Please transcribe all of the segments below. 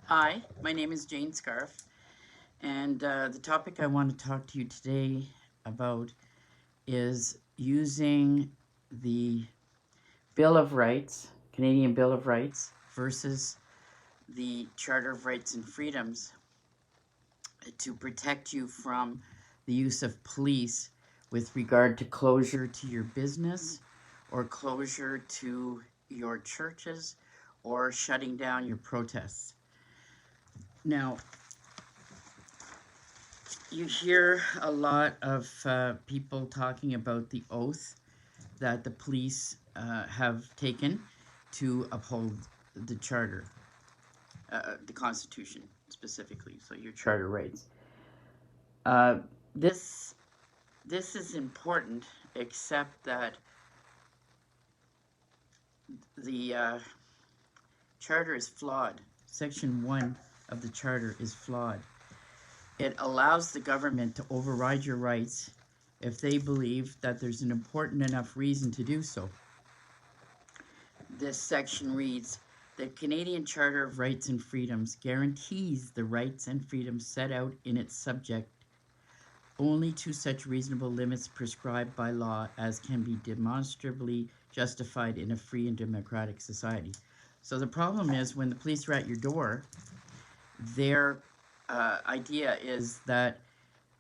Hi, my name is Jane Scarf, and the topic I want to talk to you today about is using the Bill of Rights, Canadian Bill of Rights, versus the Charter of Rights and Freedoms to protect you from the use of police with regard to closure to your business or closure to your churches or shutting down your protests. Now, you hear a lot of people talking about the oath that the police have taken to uphold the charter, the Constitution specifically, so your charter rights. Uh, this this is important, except that the charter is flawed. Section 1 of the charter is flawed. It allows the government to override your rights if they believe that there's an important enough reason to do so. This section reads, "The Canadian Charter of Rights and Freedoms guarantees the rights and freedoms set out in its subject only to such reasonable limits prescribed by law as can be demonstrably justified in a free and democratic society." So the problem is when the police are at your door, their idea is that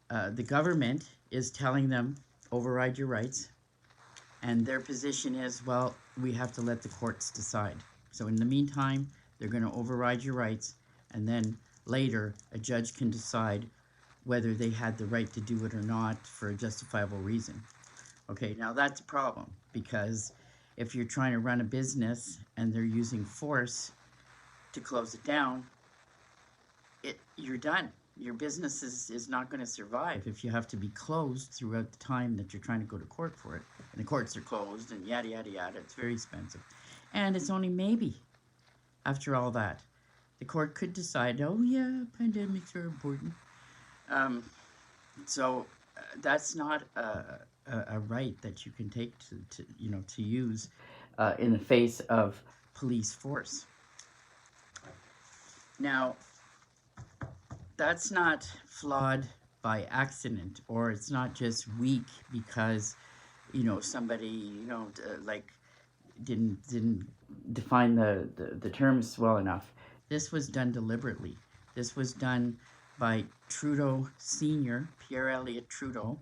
the government is telling them override your rights, and their position is, well, we have to let the courts decide. So in the meantime, they're going to override your rights, and then later a judge can decide whether they had the right to do it or not for a justifiable reason. Okay, now that's a problem, because if you're trying to run a business and they're using force to close it down, you're done. Your business is not going to survive if you have to be closed throughout the time that you're trying to go to court for it. And the courts are closed and yada, yada, yada. It's very expensive. And it's only maybe after all that. The court could decide, oh, yeah, pandemics are important. Um, so that's not a right that you can take to use in the face of police force. Now, that's not flawed by accident, or it's not just weak because somebody like didn't define the terms well enough. This was done deliberately. This was done by Trudeau Senior, Pierre Elliott Trudeau,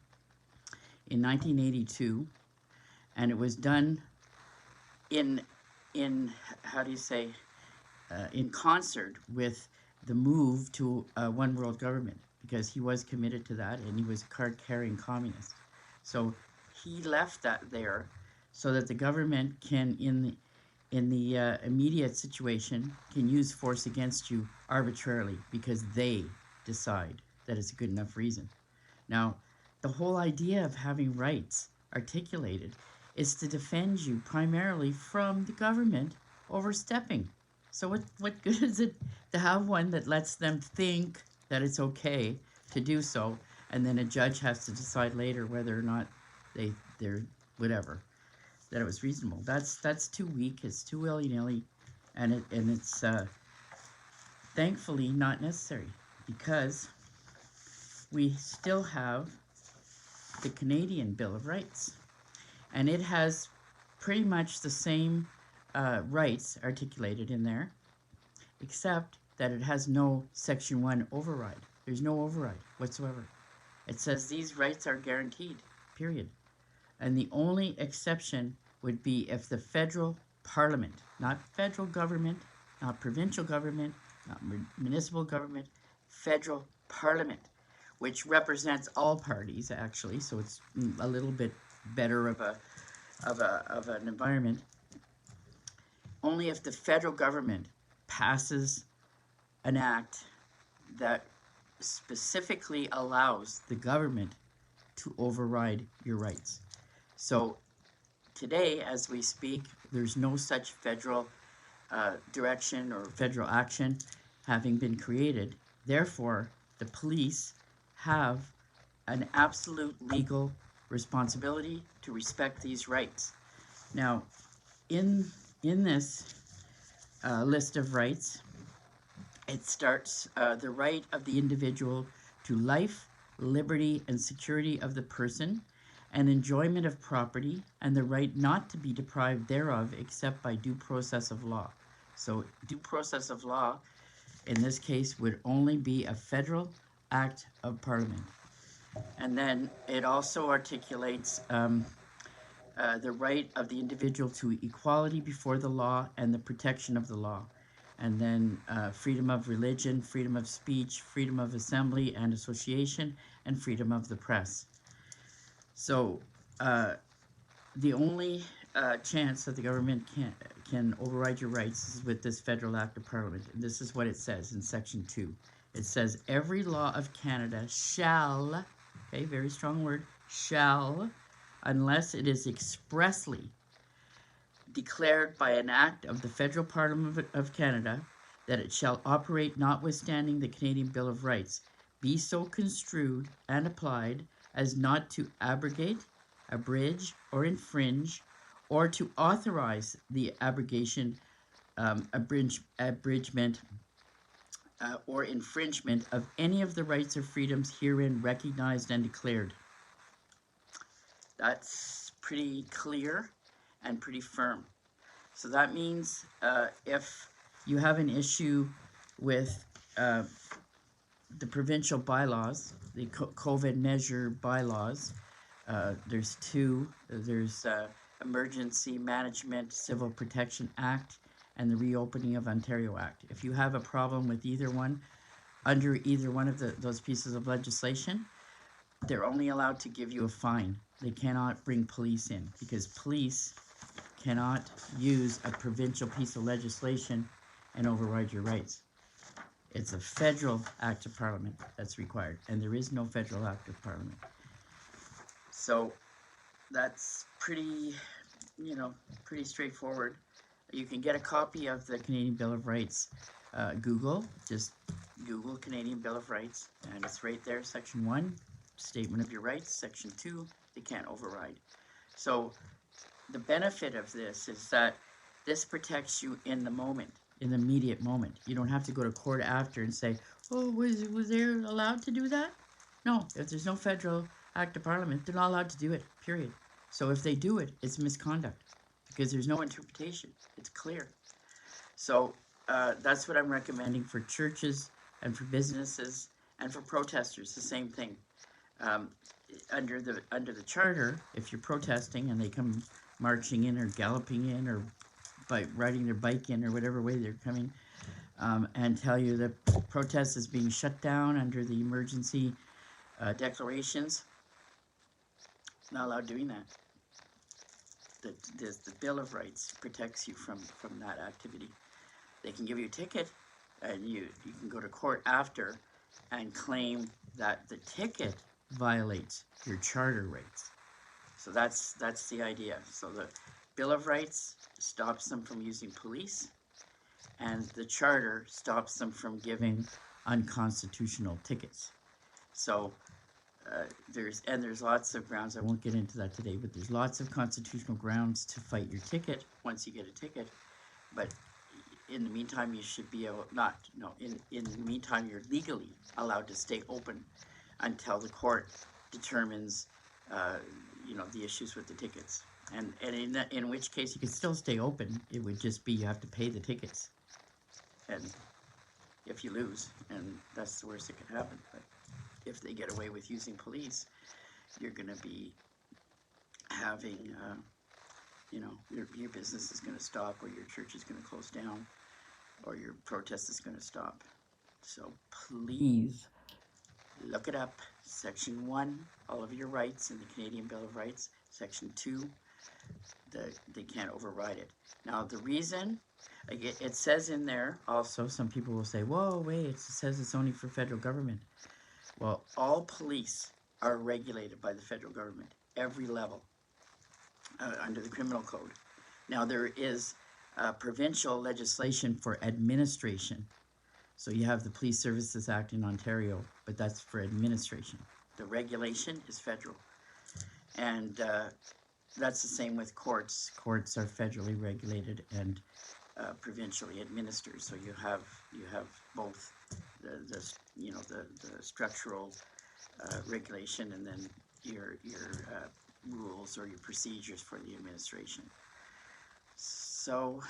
in 1982, and it was done in in how do you say in concert with the move to a one world government, because he was committed to that and he was a card carrying communist. So he left that there so that the government can, in the immediate situation, can use force against you arbitrarily because they decide that it's a good enough reason. Now, the whole idea of having rights articulated is to defend you primarily from the government overstepping. So what good is it to have one that lets them think that it's okay to do so, and then a judge has to decide later whether or not they're whatever, that it was reasonable? That's too weak. It's too willy-nilly, and it's thankfully not necessary, because we still have the Canadian Bill of Rights, and it has pretty much the same rights articulated in there, except that it has no Section 1 override. There's no override whatsoever. It says these rights are guaranteed, period. And the only exception would be if the federal parliament, not federal government, not provincial government, not municipal government, federal parliament, which represents all parties actually, so it's a little bit better of an environment. Only if the federal government passes an act that specifically allows the government to override your rights. So today, as we speak, there's no such federal direction or federal action having been created. Therefore, the police have an absolute legal responsibility to respect these rights. Now, in this list of rights, It starts the right of the individual to life, liberty, and security of the person, and enjoyment of property, and the right not to be deprived thereof except by due process of law. So, due process of law in this case would only be a federal act of parliament. And then it also articulates the right of the individual to equality before the law and the protection of the law. And then freedom of religion, freedom of speech, freedom of assembly and association, and freedom of the press. So uh, the only chance that the government can override your rights is with this federal act of parliament. And this is what it says in section 2. It says every law of Canada shall, okay, very strong word, shall, unless it is expressly declared by an act of the federal parliament of Canada that it shall operate notwithstanding the Canadian Bill of Rights, be so construed and applied as not to abrogate, abridge, or infringe, or to authorize the abrogation, abridgment, or infringement of any of the rights or freedoms herein recognized and declared. That's pretty clear and pretty firm. So that means if you have an issue with the provincial bylaws, the COVID measure bylaws, there's two. There's Emergency Management Civil Protection Act and the Reopening of Ontario Act. If you have a problem with either one, under either one of those pieces of legislation, they're only allowed to give you a fine. They cannot bring police in because police cannot use a provincial piece of legislation and override your rights. It's a federal act of parliament that's required, and there is no federal act of parliament. So that's pretty, pretty straightforward. You can get a copy of the Canadian Bill of Rights. Just Google Canadian Bill of Rights, and it's right there, Section 1, Statement of Your Rights, Section 2, they can't override. So the benefit of this is that this protects you in the moment, in the immediate moment. You don't have to go to court after and say, oh, was they allowed to do that? No, if there's no federal act of parliament, they're not allowed to do it, period. So if they do it, it's misconduct because there's no interpretation. It's clear. So that's what I'm recommending for churches and for businesses and for protesters, the same thing. Um, under the charter, if you're protesting and they come marching in or galloping in or by riding their bike in or whatever way they're coming, and tell you that protest is being shut down under the emergency declarations, not allowed doing that. The Bill of Rights protects you from that activity. They can give you a ticket, and you can go to court after and claim that the ticket violates your charter rights. So that's the idea. So the Bill of Rights stops them from using police, and the charter stops them from giving unconstitutional tickets. So there's lots of grounds. I won't get into that today, but there's lots of constitutional grounds to fight your ticket once you get a ticket. But in the meantime, you should be able in the meantime, you're legally allowed to stay open until the court determines the issues with the tickets. And in which case you could still stay open. It would just be you have to pay the tickets, and if you lose, and that's the worst that could happen. But if they get away with using police, you're going to be having your business is going to stop, or your church is going to close down, or your protest is going to stop. So please look it up. Section 1, all of your rights in the Canadian Bill of Rights. Section 2, they can't override it. Now the reason, it says in there also, some people will say, whoa, wait, it says it's only for federal government. Well, all police are regulated by the federal government, every level, under the criminal code. Now there is provincial legislation for administration. So you have the Police Services Act in Ontario, but that's for administration. The regulation is federal. And that's the same with courts. Courts are federally regulated, and provincially administered. So you have both the structural regulation, and then your rules or your procedures for the administration. So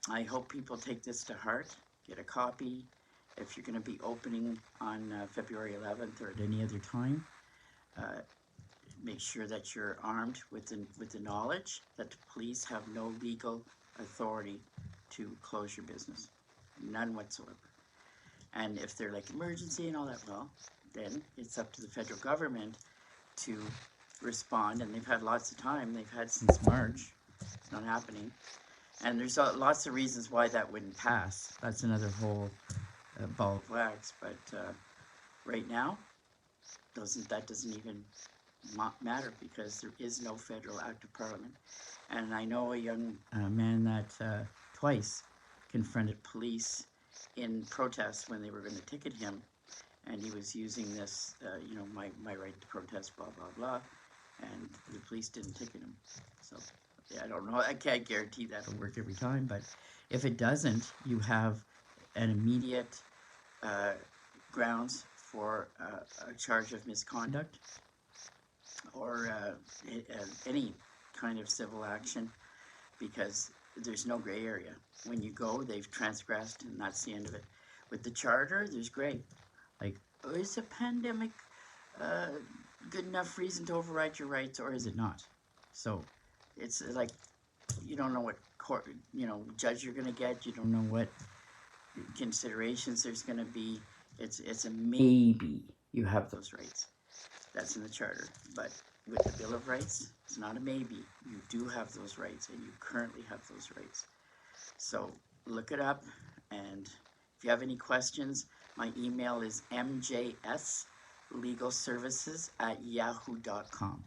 I hope people take this to heart, get a copy. If you're going to be opening on February 11th or at any other time, uh, make sure that you're armed with the knowledge that the police have no legal authority to close your business, none whatsoever. And if they're like emergency and all that, well, then it's up to the federal government to respond. And they've had lots of time. They've had since March. It's not happening. And there's lots of reasons why that wouldn't pass. That's another whole ball of wax. But right now, that doesn't even matter, because there is no federal act of parliament. And I know a young man that twice confronted police in protest when they were going to ticket him, and he was using this, my right to protest, blah, blah, blah, and the police didn't ticket him. So, yeah, I don't know. I can't guarantee that'll work every time, but if it doesn't, you have an immediate grounds for a charge of misconduct, or any kind of civil action, because there's no gray area. When you go, they've transgressed, and that's the end of it. With the charter, there's gray. Like, is a pandemic good enough reason to override your rights, or is it not? So it's like, you don't know what court, judge you're going to get. You don't know what considerations there's going to be. It's a maybe you have those rights. That's in the charter. But with the Bill of Rights, it's not a maybe. You do have those rights, and you currently have those rights. So look it up, and if you have any questions, my email is mjslegalservices@yahoo.com.